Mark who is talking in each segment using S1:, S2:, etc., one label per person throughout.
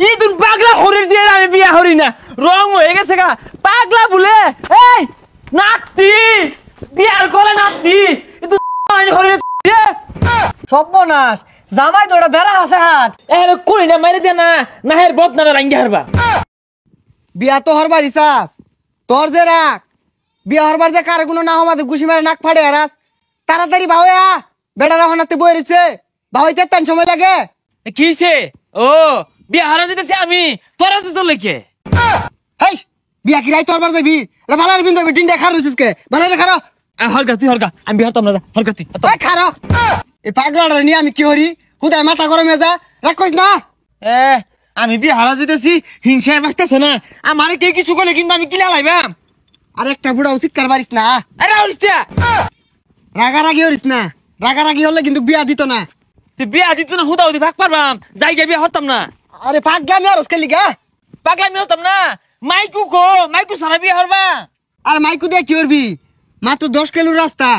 S1: ইদুন পাগলা হরির দিয়ে আমি বিয়া হরি না রং হয়ে গেছে গা পাগলা বলে এই নাতি বিয়ার করে নাতি ইদুন হরির
S2: সর্বনাশ জামাই তো ওটা বেড়া আছে হাট
S1: এর কই না মাইরে দে না নাহের বদনা রাঙ্গি হারবা
S3: বিয়া তো হরবার ইসাস তোর যে রাখ বিয়া হরবার যে কার কোনো না হমাতে গুছি মারে নাক ফাড়ে হারাস তাড়াতাড়ি বাহুয়া বেটারা হনাতে বই রইছে বাহুইতে তেন সময় লাগে
S1: কিছে ও বিয়া হারা যেতেছি আমি তোরা তো চলে কে
S3: হেই বিয়া কি রাই তোর বার যাবি রে বালার বিন্দু বিটিন দেখা রইছিস কে বালারে খারো
S1: হরগা তুই হরগা আমি বিয়া হতাম না হরগা তুই
S3: ওই খারো এই পাগলাটা নিয়ে আমি কি হরি হুদায় মাথা গরমে যা রাখ কইস না
S1: এ আমি বিয়া হারা যেতেছি হিংসায় বাঁচতেছে না আমারে কে কিছু করলে কিন্তু আমি কিলা লাইবাম
S3: আর একটা বুড়া উচিত কারবারিস না
S1: আরে হরিস্তা
S3: রাগারাগি হরিস না রাগারাগি হলে কিন্তু বিয়া দিত না
S1: তুই বিয়া দিত না হুদা হুদি ভাগ পারবাম যাইগে বিয়া হতাম না
S3: আরে পাগলামি আর ওসকে লিগা
S1: পাগলামি হতাম না মাইকু মাইকু সারা বিয়া হরবা
S3: আর মাইকু দিয়ে কি করবি মাত্র 10 কিলোর রাস্তা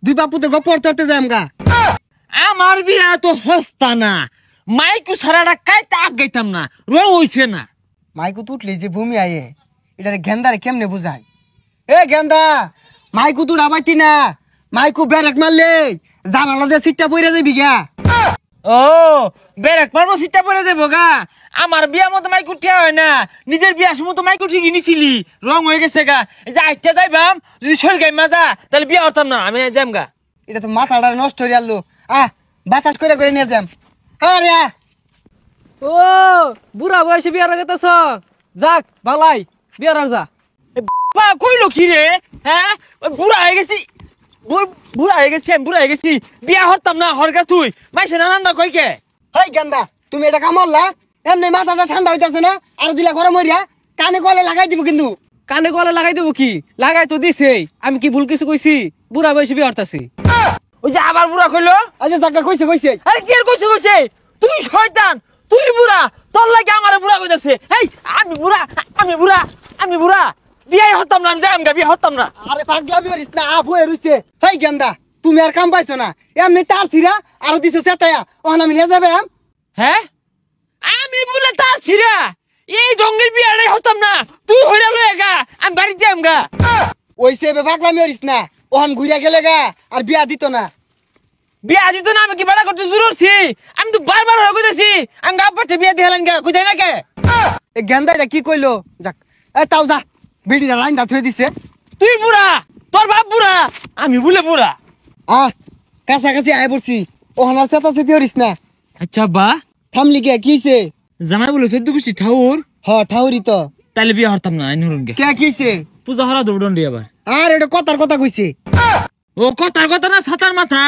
S3: দুই বাপুতে গপর করতে যাই আমগা
S1: আমার বিয়া তো হস্তা না মাইকু সারাটা কাইতে আগ গাইতাম না রং হইছে না
S3: মাইকু তুটলি যে ভূমি আয়ে এটারে গেন্দারে কেমনে বুঝাই এ গেন্দা মাইকু তুই আবাইতি না মাইকু ব্যারেক মারলে জানালা দিয়ে সিটটা পইরা যাবি গা
S1: ও বেরেক পারবো সিটটা পরে যাবো গা আমার বিয়া মতো মাইকু ঠিয়া হয় না নিজের বিয়ার সময় তো মাইকু ঠিকই নিছিলি রং হয়ে গেছে গা এই যে আইটা যাইবাম যদি শরীর গাই মাজা তাহলে বিয়া হতাম না আমি যাম গা
S3: এটা তো মাথাটা নষ্ট হয়ে আনলো বাতাস করে নিয়ে যাম আরে
S2: ও বুড়া বয়সে বিয়ার গেতেছ যাক ভালাই বিয়ার আর যা
S1: বা কইলো কি রে হ্যাঁ বুড়া হয়ে গেছি বুড়া হয়ে গেছি আমি বুড়া হয়ে গেছি বিয়া হতাম না হরগা তুই মাইসে নানা কই কে
S3: হাই গেন্দা তুমি এটা কামড়লা এমনি মাথাটা ঠান্ডা হইতাছে না আর দিলা গরম হইরা কানে গলে লাগাই দিব কিন্তু
S2: কানে গলা লাগাই দেবো কি লাগাই তো দিছেই আমি কি ভুল কিছু কইছি বুড়া বয়সে বিয়া হরতাছি
S1: ওই যে আবার বুড়া কইলো
S3: আচ্ছা জায়গা কইছে
S1: আরে কি আর কইছে তুই শয়তান তুই বুড়া তোর লাগে আমার বুড়া কইতাছে এই আমি বুড়া বিয়ে হতাম না যাই আমগা বিয়ে হতাম না
S3: আরে পাগলামি করিস না আপ হয়ে রইছে হেই গেন্দা তুমি আর কাম পাইছো না এমনি তার ছিড়া আর দিছো সেটায়া ওখানে আমি নিয়ে যাবে
S1: হ্যাঁ আমি বলে তার ছিড়া এই ডঙ্গের বিয়াটাই হতাম না তুই হইরা লয়ে গা আমি বাড়ি যাই আমগা
S3: ওইসে পাগলামি করিস না ওখান ঘুরে গেলে গা আর বিয়া দিত না
S1: বিয়া দিত না আমি কি বাড়া করতে জরুরছি আমি তো বারবার হয়ে কইতাছি আমি গাপাতে বিয়া দিলাম গা কই না কে
S3: এই গেন্দাটা কি কইলো যাক এ তাও যা বিড়িটা লাইন দা থই দিছে
S1: তুই বুড়া তোর বাপ বুড়া আমি বলে বুড়া
S3: কাছাকাছি আয় পড়ছি ওখানে আর চেতা চেতি করিস না
S1: আচ্ছা বা
S3: থামলি কে কিছে
S1: জামাই বলে 14 কুশি ঠাউর
S3: ঠাউরি তো
S1: তাইলে বিয়া হতাম না নুরুন গে
S3: কে কিছে
S1: পূজা হরা দৌড়ন্ডি আবার
S3: আর এটা কথার কথা কইছে
S1: ও কথার কথা না ছাতার মাথা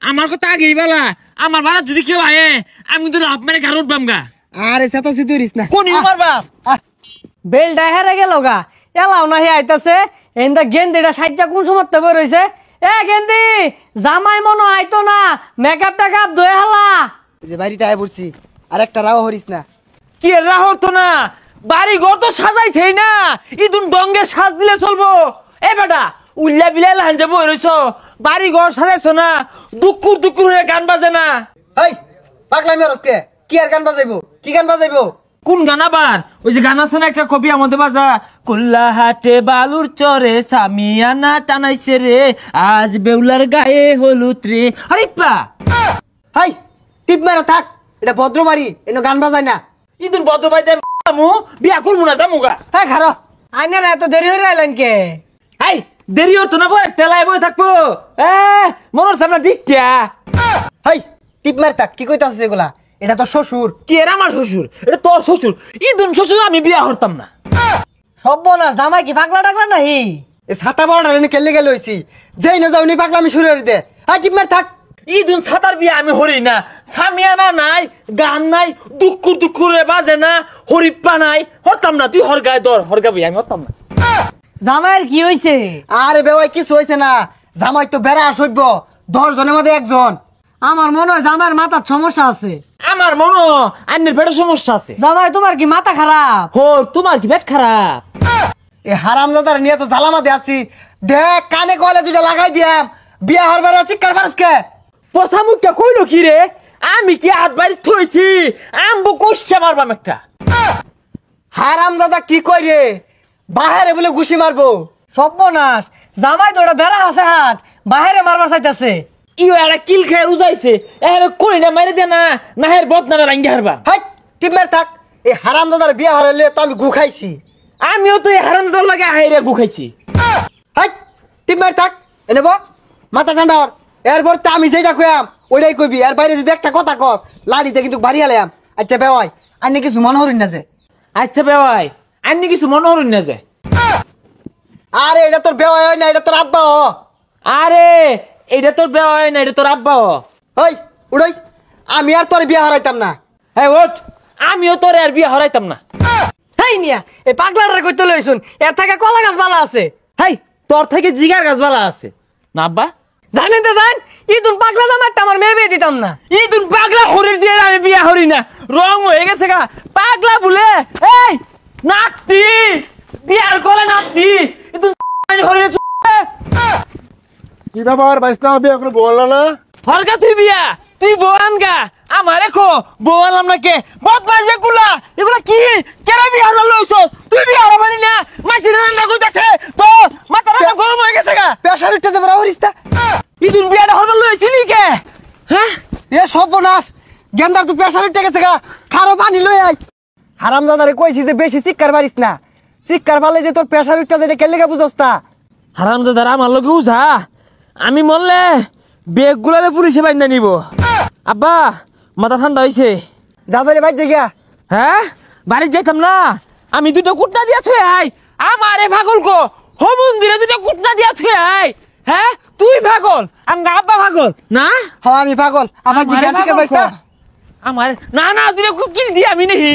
S1: আমার কথা আগেই বেলা আমার বাড়া যদি কেউ আয়ে আমি তো লাভ মেরে গাড় উঠবাম গা
S3: আরে চেতা চেতি করিস না
S1: কোন আমার বাপ
S2: বেলটা হেরে গেল গা এলাও না হে আইতাছে এন্দা গেন্দিটা সাইজা কোন সময় তবে রইছে এ গেন্দি জামাই মনো আইতো না মেকআপ টাকআপ ধুয়ে হালা
S3: যে বাড়িতে আয় পড়ছি আর একটা রাও হরিস না
S1: কি রাহ তো না বাড়ি ঘর তো সাজাইছেই না ইদুন ডঙ্গের সাজ দিলে চলবো এ বেটা উল্লা বিলাই লাহান যাবো রইছ বাড়ি ঘর সাজাইছো না দুকুর হয়ে গান বাজে না
S3: হেই পাগলামি রসকে কি আর গান বাজাইবো কি গান বাজাইবো
S1: কোন গান আবার ওই যে গান আছে না একটা কবি আমাদের বাজা কুল্লা হাটে বালুর চরে সামিয়ানা টানাইছে রে আজ বেউলার গায়ে হলুদ রে আরে পা
S3: হাই টিপ মেরা থাক এটা ভদ্র বাড়ি এনো গান বাজায় না
S1: ইদুন বদ্ধ ভাই দে আমু বিয়া করবো না জামুগা
S3: হ্যাঁ খারো
S2: আইনারা এত দেরি হয়ে আইলেন কে
S1: হাই দেরি হতো না বলে তেলায় বই থাকবো মনের সামনে ঠিকটা
S3: হাই টিপ মেরে থাক কি কইতাছিস এগুলা এটা তো শ্বশুর
S1: কি এর আমার শ্বশুর এটা তোর শ্বশুর ইদুন শ্বশুর আমি বিয়া হতাম না
S2: সর্বনাশ জামাই কি পাগলা টাগলা নাহি
S3: এই ছাতা বড় রেনে কেলে গেল হইছি যেই না যাওনি পাগলামি শুরু করে দে হাই টিপ মেরে থাক
S1: ইদুন ছাতার বিয়া আমি হরি না সামিয়ানা নাই গান নাই দুকুর বাজে না হরিপ্পা নাই হতাম না তুই হরগায় দর হরগাবি আমি হতাম না
S2: জামাইয়ের কি হইছে
S3: আরে বেওয়াই কিছু হইছে না জামাই তো বেড়া আসইব 10 জনের মধ্যে একজন
S2: আমার মনে হয় জামাইয়ের মাথার সমস্যা আছে
S1: আমার মনে আন্নের পেটের সমস্যা আছে
S2: জামাই তোমার কি মাথা খারাপ
S1: হো তোমার কি পেট খারাপ
S3: এই হারামজাদার নিয়ে তো জ্বালামাতে আছি দেখ কানে কলে দুটা লাগাই দিয়াম বিয়া হরবার আছে কারবারসকে
S1: পচা মুখটা কইলো কি রে আমি কি হাত বাড়ি থইছি আমবো কইছে মারবাম একটা
S3: হারাম দাদা কি কই রে বাহারে বলে ঘুষি মারবো
S2: সর্বনাশ জামাই তো ওটা বেড়া আছে হাত বাহিরে মারবার চাইতেছে
S1: ইও একটা কিল খায় উজাইছে এর কোনি না মাইরে দে না নাহের বদনামে রাঙ্গি হারবা
S3: হাই টিমের থাক এই হারাম দাদার বিয়া হারাইলে তো আমি গু খাইছি
S1: আমিও তো এই হারামদার লাগে হাইরে গুখাইছি
S3: হাই টিমের থাক এনে বো মাথা ঠান্ডা হর এরপর তো আমি যেটা কইয়াম ওইটাই কইবি এর বাইরে যদি একটা কথা কস লাড়িতে কিন্তু বাড়ি হালাম আচ্ছা বেওয়াই আনি কিছু মনে হরিন না যে
S1: আচ্ছা বেওয়াই আন্নি কিছু মনে হরুন না যে
S3: আরে এটা তোর বেওয়াই হয় না এটা তোর আব্বা হ
S1: আরে এটা তোর বেওয়াই না এটা তোর আব্বা
S3: ওই উড়াই আমি আর তোর বিয়া হারাইতাম না
S1: হ্যাঁ ওঠ আমিও তোর আর বিয়ে হরাইতাম না
S2: হেই মিয়া এই পাগলাটা কইতে লইছুন এর থেকে কলা গাছ বালা আছে
S1: হাই তোর থেকে জিগার গাছ বালা আছে না আব্বা
S2: জানেন তো জান ইদুন পাগলা জামারটা আমার মেয়ে বিয়ে দিতাম না
S1: এই তুই পাগলা হরির দিয়ে আমি বিয়া হরি না রং হয়ে গেছে গা পাগলা বলে এই নাতি বিয়ার করে নাতি তুই হরির
S4: কি ব্যাপার বাইসনা বিয়ে করে বললো না
S1: হরগা তুই বিয়া তুই বোয়ান গা আমারে খো বোয়ালাম না কে বদ বাজবে কুলা এগুলা কি কেরা বিয়া হরবা লইছো তুই বিয়া হরবা না মাছি রান্না কইতাছে তো মাথাটা গরম হয়ে গেছে গা
S3: পেশার উঠতে যাবে হরিস্তা
S1: ইদুন বিয়াটা হরবা লইছিলি কে হ্যাঁ
S3: এ সর্বনাশ গেন্দার তুই পেশার উঠতে গেছে গা খারো পানি লই আই হারাম দাদারে কইছি যে বেশি শিক্ষার পারিস না শিক্ষার পারলে যে তোর পেশার উঠতে যেটা কেলে গা বুঝস তা
S1: হারামজাদারা আমার লগে উজা আমি মরলে বেগগুলারে পুলিশে বাইন্দা নিব আব্বা মাথা ঠান্ডা হইছে
S3: যাবে ভাই জায়গা
S1: হ্যাঁ বাড়ি যাইতাম না আমি দুটো কুটনা দিয়া থুয়ে আই আমারে পাগল কো হো মন্দিরে দুটো কুটনা দিয়া থুয়ে আই হ্যাঁ তুই পাগল আমগা আব্বা পাগল না
S3: হ্যাঁ আমি পাগল আমার জিজ্ঞাসা শিক্ষার পাইস না
S1: আমার না না তুই কিল দি আমি নেহি